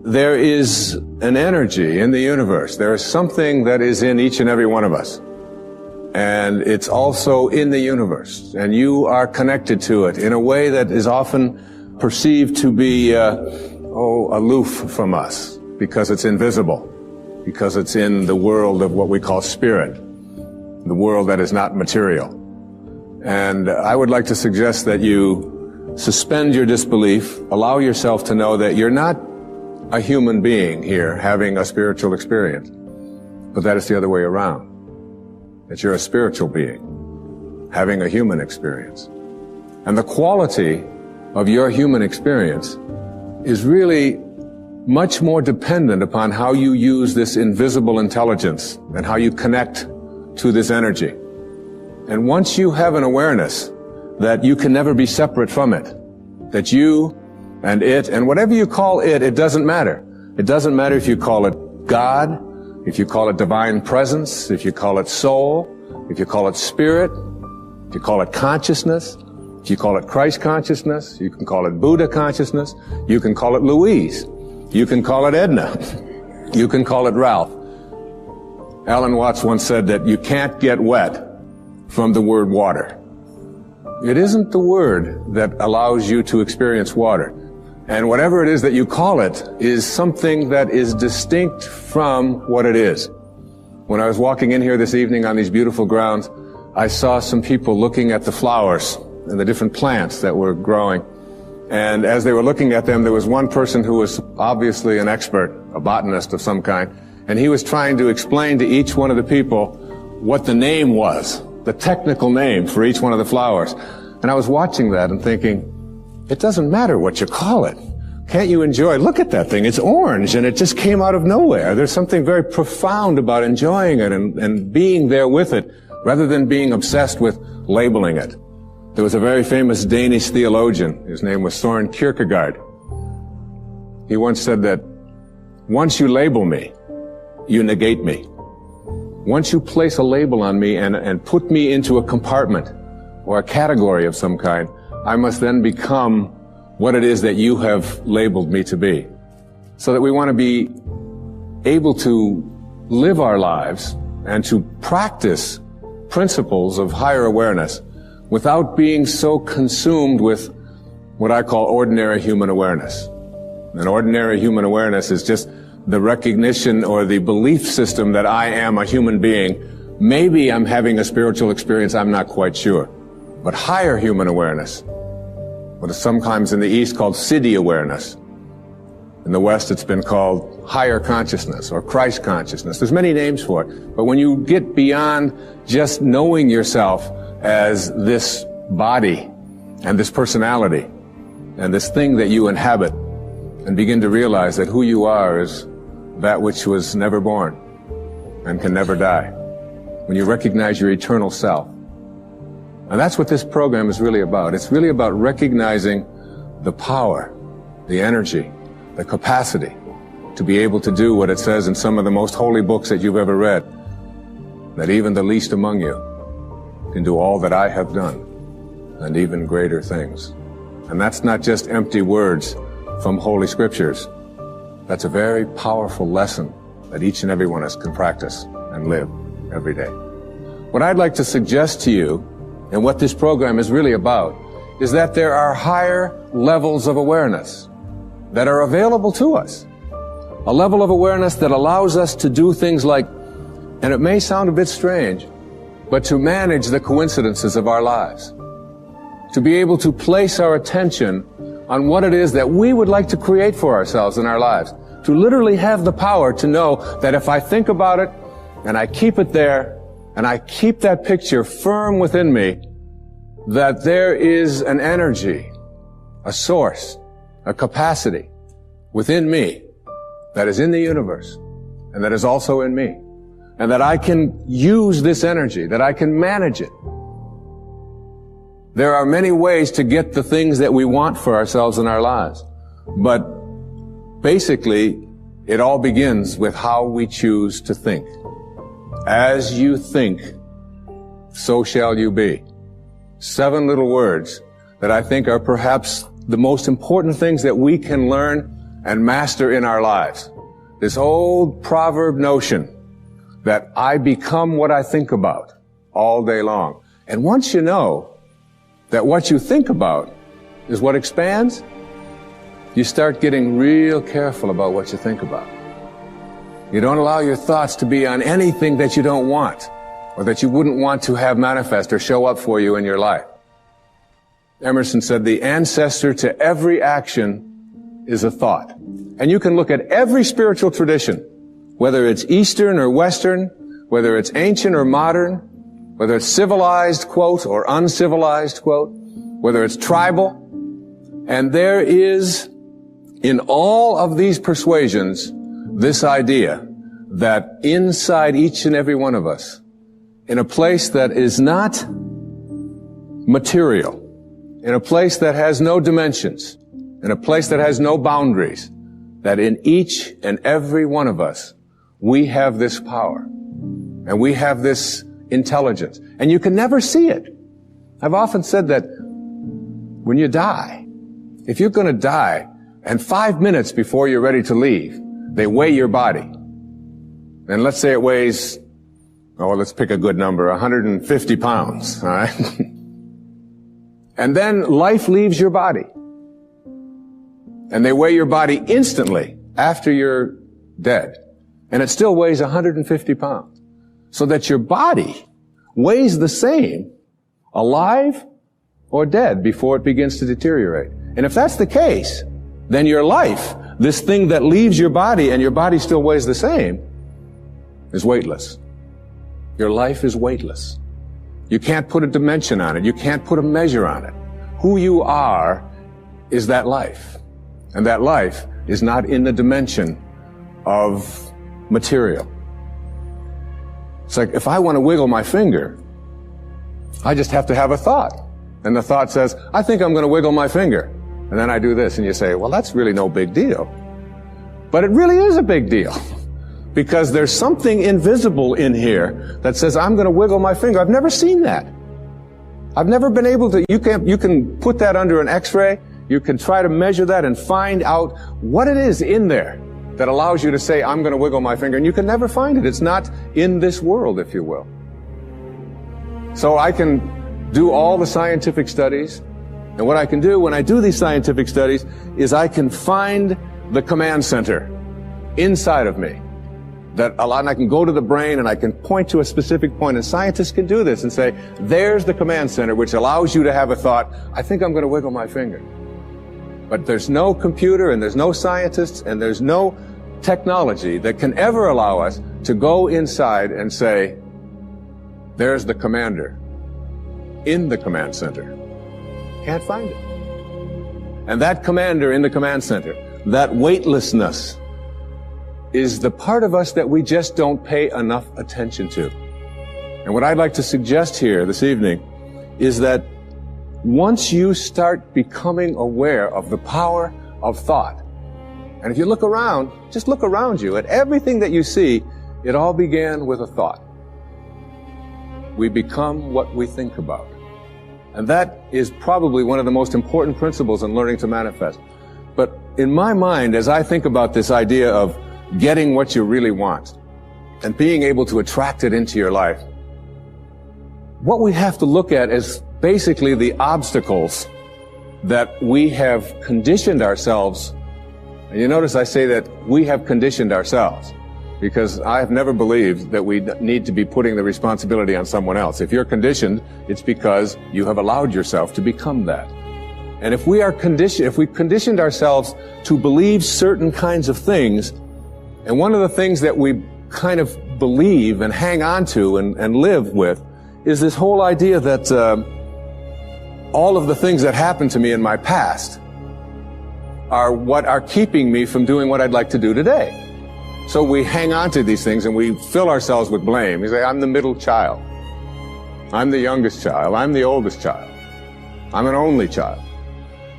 there is an energy in the universe. There is something that is in each and every one of us. And it's also in the universe. And you are connected to it in a way that is often perceived to be, aloof from us, because it's invisible, because it's in the world of what we call spirit, the world that is not material. And I would like to suggest that you suspend your disbelief, allow yourself to know that you're not a human being here having a spiritual experience, but that it's the other way around. That you're a spiritual being having a human experience. And the quality of your human experience is really much more dependent upon how you use this invisible intelligence and how you connect to this energy. And once you have an awareness that you can never be separate from it, that you and it, and whatever you call it, it doesn't matter. It doesn't matter if you call it God, if you call it divine presence, if you call it soul, if you call it spirit, if you call it consciousness, if you call it Christ consciousness, you can call it Buddha consciousness, you can call it Louise, you can call it Edna, you can call it Ralph. Alan Watts once said that you can't get wet from the word water. It isn't the word that allows you to experience water. And whatever it is that you call it is something that is distinct from what it is. When I was walking in here this evening on these beautiful grounds, I saw some people looking at the flowers and the different plants that were growing. And as they were looking at them, there was one person who was obviously an expert, a botanist of some kind, and he was trying to explain to each one of the people what the name was, the technical name for each one of the flowers. And I was watching that and thinking, it doesn't matter what you call it. Can't you enjoy? Look at that thing. It's orange and it just came out of nowhere. There's something very profound about enjoying it and being there with it rather than being obsessed with labeling it. There was a very famous Danish theologian. His name was Søren Kierkegaard. He once said that once you label me, you negate me. Once you place a label on me and put me into a compartment or a category of some kind, I must then become what it is that you have labeled me to be. So that we want to be able to live our lives and to practice principles of higher awareness without being so consumed with what I call ordinary human awareness. And ordinary human awareness is just the recognition or the belief system that I am a human being. Maybe I'm having a spiritual experience, I'm not quite sure. But higher human awareness, what is sometimes in the East called Siddhi awareness. In the West it's been called higher consciousness or Christ consciousness. There's many names for it. But when you get beyond just knowing yourself as this body and this personality and this thing that you inhabit and begin to realize that who you are is that which was never born and can never die. When you recognize your eternal self. And that's what this program is really about. It's really about recognizing the power, the energy, the capacity to be able to do what it says in some of the most holy books that you've ever read, that even the least among you can do all that I have done and even greater things. And that's not just empty words from holy scriptures. That's a very powerful lesson that each and every one of us can practice and live every day. What I'd like to suggest to you, and what this program is really about, is that there are higher levels of awareness that are available to us. A level of awareness that allows us to do things like, and it may sound a bit strange, but to manage the coincidences of our lives. To be able to place our attention on what it is that we would like to create for ourselves in our lives. To literally have the power to know that if I think about it, and I keep it there, and I keep that picture firm within me, that there is an energy, a source, a capacity within me that is in the universe, and that is also in me. And that I can use this energy, that I can manage it. There are many ways to get the things that we want for ourselves in our lives. But basically, it all begins with how we choose to think. As you think, so shall you be. 7 little words that I think are perhaps the most important things that we can learn and master in our lives. This old proverb notion that I become what I think about all day long. And once you know that what you think about is what expands, you start getting real careful about what you think about. You don't allow your thoughts to be on anything that you don't want or that you wouldn't want to have manifest or show up for you in your life. Emerson said, the ancestor to every action is a thought. And you can look at every spiritual tradition, whether it's Eastern or Western, whether it's ancient or modern, whether it's civilized, quote, or uncivilized, quote, whether it's tribal. And there is, in all of these persuasions, this idea that inside each and every one of us, in a place that is not material, in a place that has no dimensions, in a place that has no boundaries, that in each and every one of us, we have this power, and we have this intelligence, and you can never see it. I've often said that when you die, if you're going to die, and 5 minutes before you're ready to leave, they weigh your body. And let's say it weighs, let's pick a good number, 150 pounds, all right? And then life leaves your body. And they weigh your body instantly after you're dead. And it still weighs 150 pounds. So that your body weighs the same alive or dead before it begins to deteriorate. And if that's the case, then your life, this thing that leaves your body and your body still weighs the same, is weightless. Your life is weightless. You can't put a dimension on it. You can't put a measure on it. Who you are is that life. And that life is not in the dimension of material. It's like if I want to wiggle my finger, I just have to have a thought. And the thought says, I think I'm going to wiggle my finger. And then I do this, and you say, well, that's really no big deal. But it really is a big deal. Because there's something invisible in here that says, I'm going to wiggle my finger. I've never seen that. I've never been able to, you can put that under an X-ray. You can try to measure that and find out what it is in there that allows you to say, I'm going to wiggle my finger. And you can never find it. It's not in this world, if you will. So I can do all the scientific studies. And what I can do when I do these scientific studies is I can find the command center inside of me. And I can go to the brain and I can point to a specific point, and scientists can do this and say, there's the command center which allows you to have a thought, I think I'm going to wiggle my finger. But there's no computer and there's no scientists and there's no technology that can ever allow us to go inside and say, there's the commander in the command center. Can't find it. And that commander in the command center, that weightlessness, is the part of us that we just don't pay enough attention to. And what I'd like to suggest here this evening is that once you start becoming aware of the power of thought, and if you look around, just look around you at everything that you see, it all began with a thought. We become what we think about. And that is probably one of the most important principles in learning to manifest. But in my mind, as I think about this idea of getting what you really want and being able to attract it into your life, what we have to look at is basically the obstacles that we have conditioned ourselves. And you notice I say that we have conditioned ourselves, because I have never believed that we need to be putting the responsibility on someone else. If you're conditioned, it's because you have allowed yourself to become that. And if we are conditioned, if we've conditioned ourselves to believe certain kinds of things, and one of the things that we kind of believe and hang on to and live with is this whole idea that all of the things that happened to me in my past are what are keeping me from doing what I'd like to do today. So we hang on to these things and we fill ourselves with blame. We say, I'm the middle child. I'm the youngest child. I'm the oldest child. I'm an only child.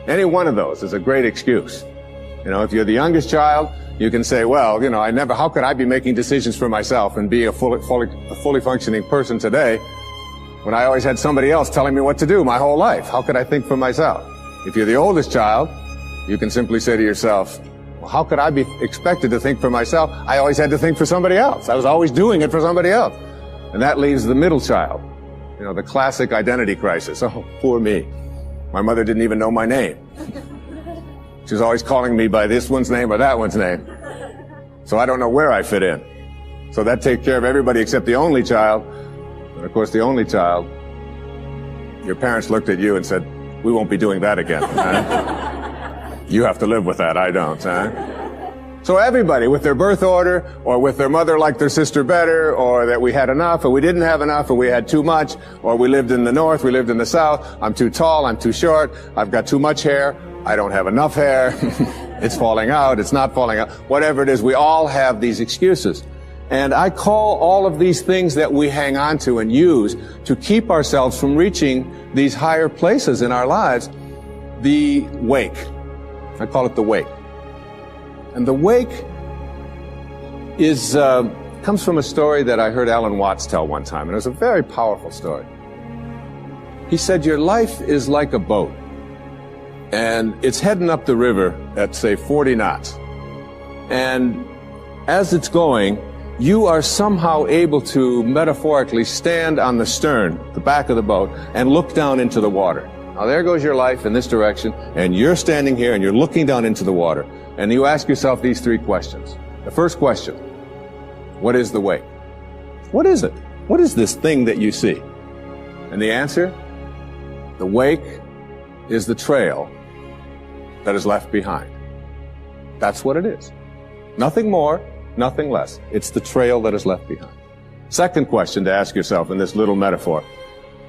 Any one of those is a great excuse. You know, if you're the youngest child, you can say, well, you know, how could I be making decisions for myself and be a fully functioning person today when I always had somebody else telling me what to do my whole life? How could I think for myself? If you're the oldest child, you can simply say to yourself, Well, how could I be expected to think for myself? I always had to think for somebody else. I was always doing it for somebody else. And that leaves the middle child. You know, the classic identity crisis. Oh, poor me. My mother didn't even know my name. She was always calling me by this one's name or that one's name. So I don't know where I fit in. So that takes care of everybody except the only child. And of course, the only child, your parents looked at you and said, we won't be doing that again. Huh? You have to live with that, I don't. Huh? So everybody, with their birth order, or with their mother liked their sister better, or that we had enough, or we didn't have enough, or we had too much, or we lived in the north, we lived in the south, I'm too tall, I'm too short, I've got too much hair, I don't have enough hair, it's falling out, it's not falling out, whatever it is, we all have these excuses. And I call all of these things that we hang on to and use to keep ourselves from reaching these higher places in our lives, the wake. I call it the wake. And the wake is comes from a story that I heard Alan Watts tell one time, and it was a very powerful story. He said, your life is like a boat, and it's heading up the river at, say, 40 knots. And as it's going, you are somehow able to metaphorically stand on the stern, the back of the boat, and look down into the water. Now there goes your life in this direction, and you're standing here and you're looking down into the water. And you ask yourself these three questions. The first question, what is the wake? What is it? What is this thing that you see? And the answer, the wake is the trail that is left behind. That's what it is. Nothing more, nothing less. It's the trail that is left behind. Second question to ask yourself in this little metaphor,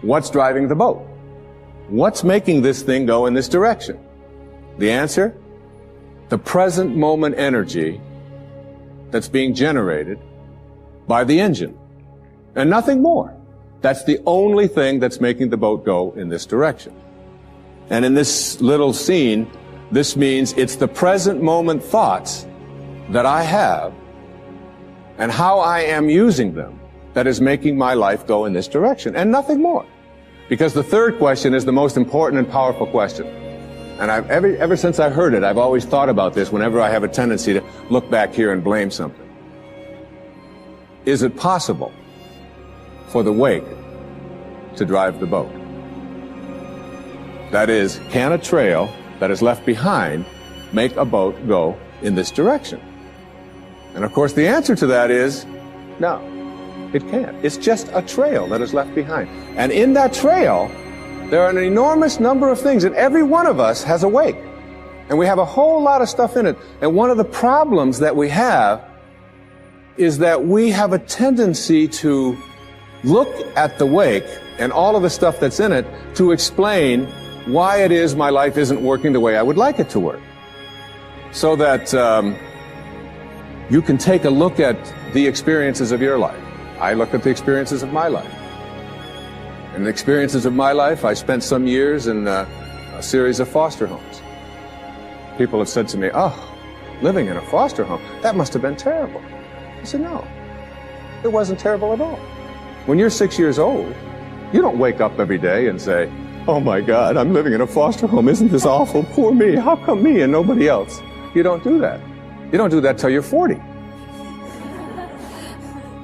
what's driving the boat? What's making this thing go in this direction? The answer, the present moment energy that's being generated by the engine, and nothing more. That's the only thing that's making the boat go in this direction. And in this little scene, this means it's the present moment thoughts that I have and how I am using them that is making my life go in this direction, and nothing more. Because the third question is the most important and powerful question. And ever since I heard it, I've always thought about this whenever I have a tendency to look back here and blame something. Is it possible for the wake to drive the boat? That is, can a trail that is left behind make a boat go in this direction? And of course the answer to that is no, it can't. It's just a trail that is left behind. And in that trail, there are an enormous number of things, and every one of us has a wake. And we have a whole lot of stuff in it. And one of the problems that we have is that we have a tendency to look at the wake and all of the stuff that's in it to explain why it is my life isn't working the way I would like it to work. So that you can take a look at the experiences of your life. I look at the experiences of my life. In the experiences of my life, I spent some years in a series of foster homes. People have said to me, oh, living in a foster home, that must have been terrible. I said, no, it wasn't terrible at all. When you're 6 years old, you don't wake up every day and say, oh my God, I'm living in a foster home. Isn't this awful? Poor me. How come me and nobody else? You don't do that. You don't do that till you're 40.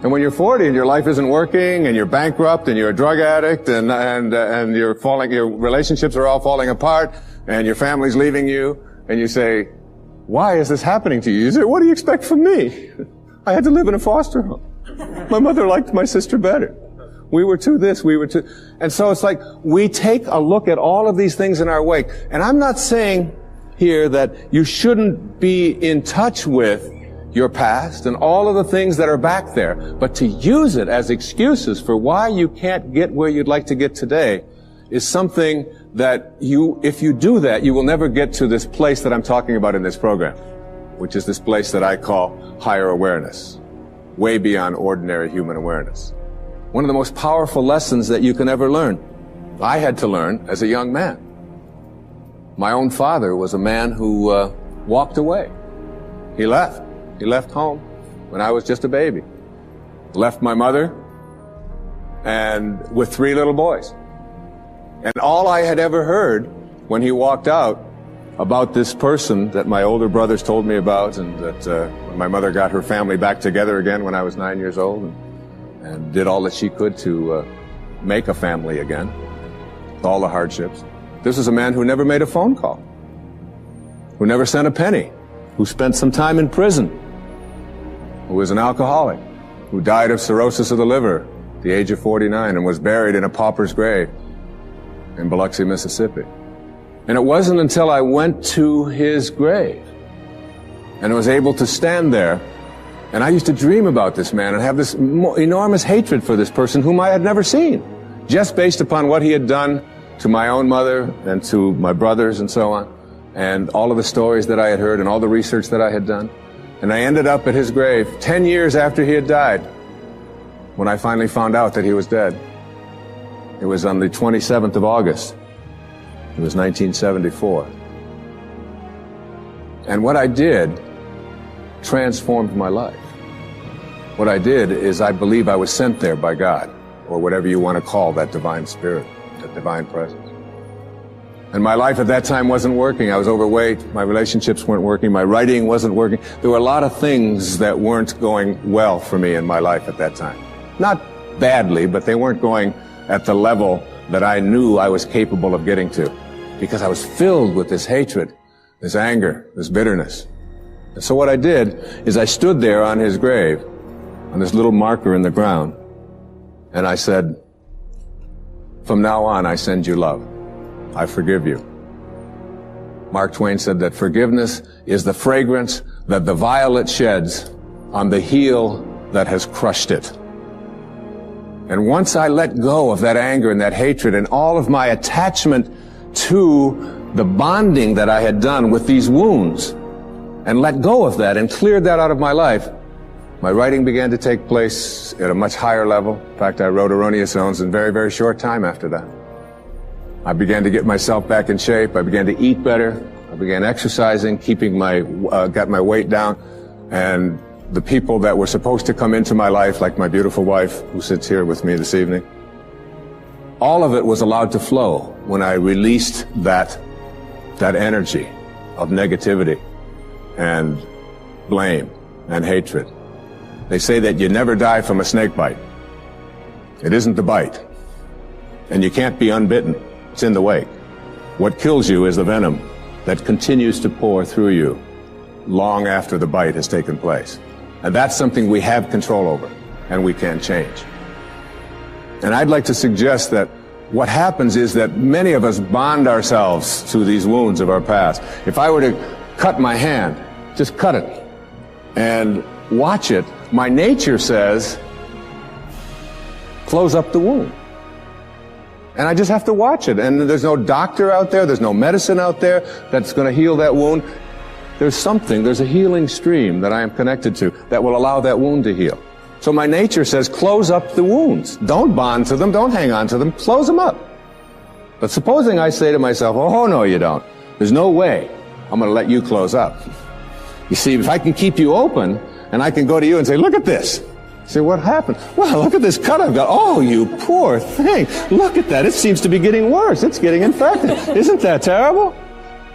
And when you're 40 and your life isn't working and you're bankrupt and you're a drug addict and you're falling, your relationships are all falling apart and your family's leaving you, and you say, why is this happening to you? You say, what do you expect from me? I had to live in a foster home. My mother liked my sister better. We were too this, we were too... And so it's like we take a look at all of these things in our wake. And I'm not saying here that you shouldn't be in touch with your past and all of the things that are back there, but to use it as excuses for why you can't get where you'd like to get today is something that if you do that, you will never get to this place that I'm talking about in this program, which is this place that I call higher awareness, way beyond ordinary human awareness. One of the most powerful lessons that you can ever learn, I had to learn as a young man. My own father was a man who walked away. He left. He left home when I was just a baby. Left my mother and with 3 little boys. And all I had ever heard when he walked out about this person that my older brothers told me about, and that when my mother got her family back together again when I was 9 years old, and did all that she could to make a family again, with all the hardships. This is a man who never made a phone call, who never sent a penny, who spent some time in prison, who was an alcoholic, who died of cirrhosis of the liver at the age of 49 and was buried in a pauper's grave in Biloxi, Mississippi. And it wasn't until I went to his grave and was able to stand there, and I used to dream about this man and have this enormous hatred for this person whom I had never seen, just based upon what he had done to my own mother and to my brothers and so on, and all of the stories that I had heard and all the research that I had done. And I ended up at his grave 10 years after he had died, when I finally found out that he was dead. It was on the 27th of August. It was 1974. And what I did transformed my life. What I did is I believe I was sent there by God, or whatever you want to call that divine spirit, that divine presence. And my life at that time wasn't working. I was overweight. My relationships weren't working. My writing wasn't working. There were a lot of things that weren't going well for me in my life at that time. Not badly, but they weren't going at the level that I knew I was capable of getting to, because I was filled with this hatred, this anger, this bitterness. And so what I did is I stood there on his grave, on this little marker in the ground, and I said, "From now on, I send you love. I forgive you." Mark Twain said that forgiveness is the fragrance that the violet sheds on the heel that has crushed it. And once I let go of that anger and that hatred and all of my attachment to the bonding that I had done with these wounds, and let go of that and cleared that out of my life, my writing began to take place at a much higher level. In fact, I wrote Erroneous Zones in a very, very short time after that. I began to get myself back in shape. I began to eat better. I began exercising, got my weight down. And the people that were supposed to come into my life, like my beautiful wife who sits here with me this evening, all of it was allowed to flow when I released that energy of negativity and blame and hatred. They say that you never die from a snake bite. It isn't the bite. And you can't be unbitten. It's in the wake. What kills you is the venom that continues to pour through you long after the bite has taken place. And that's something we have control over, and we can change. And I'd like to suggest that what happens is that many of us bond ourselves to these wounds of our past. If I were to cut my hand, just cut it and watch it, my nature says, close up the wound. And I just have to watch it. And there's no doctor out there, there's no medicine out there that's going to heal that wound. There's a healing stream that I am connected to that will allow that wound to heal. So my nature says, close up the wounds. Don't bond to them, don't hang on to them, close them up. But supposing I say to myself, oh no you don't. There's no way I'm going to let you close up. You see, if I can keep you open, and I can go to you and say, look at this. You say, what happened? Well, look at this cut I've got. Oh, you poor thing. Look at that. It seems to be getting worse. It's getting infected. Isn't that terrible?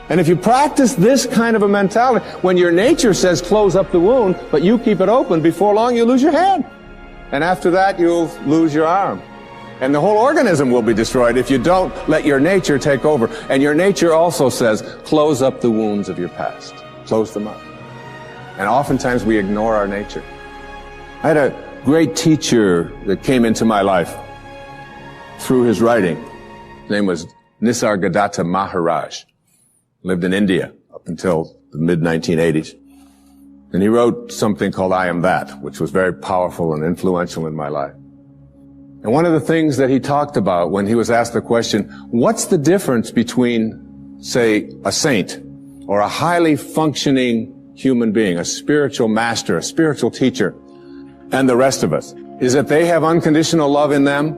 And if you practice this kind of a mentality, when your nature says close up the wound, but you keep it open, before long you lose your hand. And after that, you'll lose your arm. And the whole organism will be destroyed if you don't let your nature take over. And your nature also says, close up the wounds of your past. Close them up. And oftentimes we ignore our nature. I had a great teacher that came into my life through his writing. His name was Nisargadatta Maharaj. Lived in India up until the mid-1980s. And he wrote something called I Am That, which was very powerful and influential in my life. And one of the things that he talked about when he was asked the question, what's the difference between, say, a saint or a highly functioning human being, a spiritual master, a spiritual teacher, and the rest of us, is that they have unconditional love in them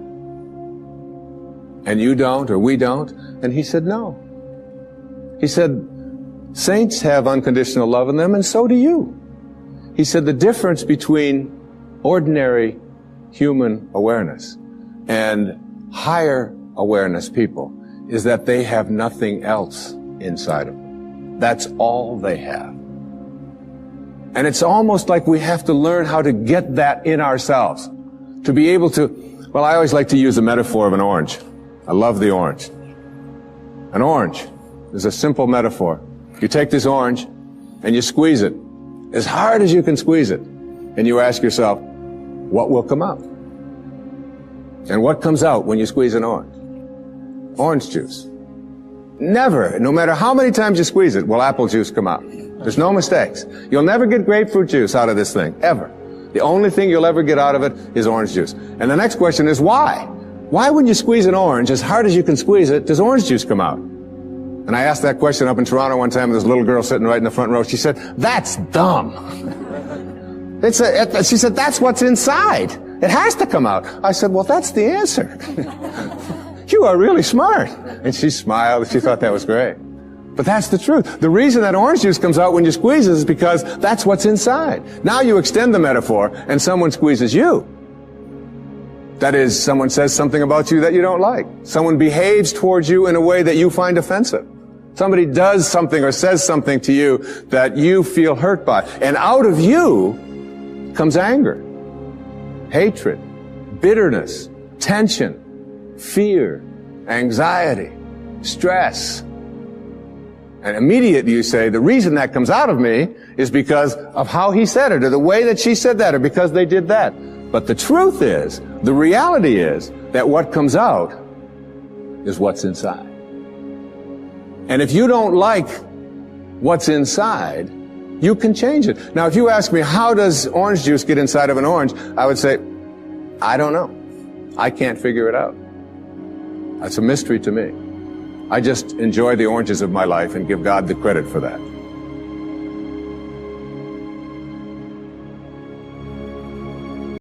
and you don't, or we don't? And he said, no. He said, saints have unconditional love in them, and so do you. He said the difference between ordinary human awareness and higher awareness people is that they have nothing else inside of them. That's all they have. And it's almost like we have to learn how to get that in ourselves. To be able to, well, I always like to use the metaphor of an orange. I love the orange. An orange is a simple metaphor. You take this orange and you squeeze it as hard as you can squeeze it. And you ask yourself, what will come out? And what comes out when you squeeze an orange? Orange juice. Never, no matter how many times you squeeze it, will apple juice come out. There's no mistakes. You'll never get grapefruit juice out of this thing, ever. The only thing you'll ever get out of it is orange juice. And the next question is why? Why when you squeeze an orange, as hard as you can squeeze it, does orange juice come out? And I asked that question up in Toronto one time, and this little girl sitting right in the front row, she said, that's dumb. She said, that's what's inside. It has to come out. I said, well, that's the answer. You are really smart. And she smiled, and she thought that was great. But that's the truth. The reason that orange juice comes out when you squeeze it is because that's what's inside. Now you extend the metaphor, and someone squeezes you. That is, someone says something about you that you don't like. Someone behaves towards you in a way that you find offensive. Somebody does something or says something to you that you feel hurt by. And out of you comes anger, hatred, bitterness, tension, fear, anxiety, stress. And immediately you say, the reason that comes out of me is because of how he said it, or the way that she said that, or because they did that. But the truth is, the reality is, that what comes out is what's inside. And if you don't like what's inside, you can change it. Now, if you ask me, how does orange juice get inside of an orange? I would say, I don't know. I can't figure it out. That's a mystery to me. I just enjoy the oranges of my life and give God the credit for that.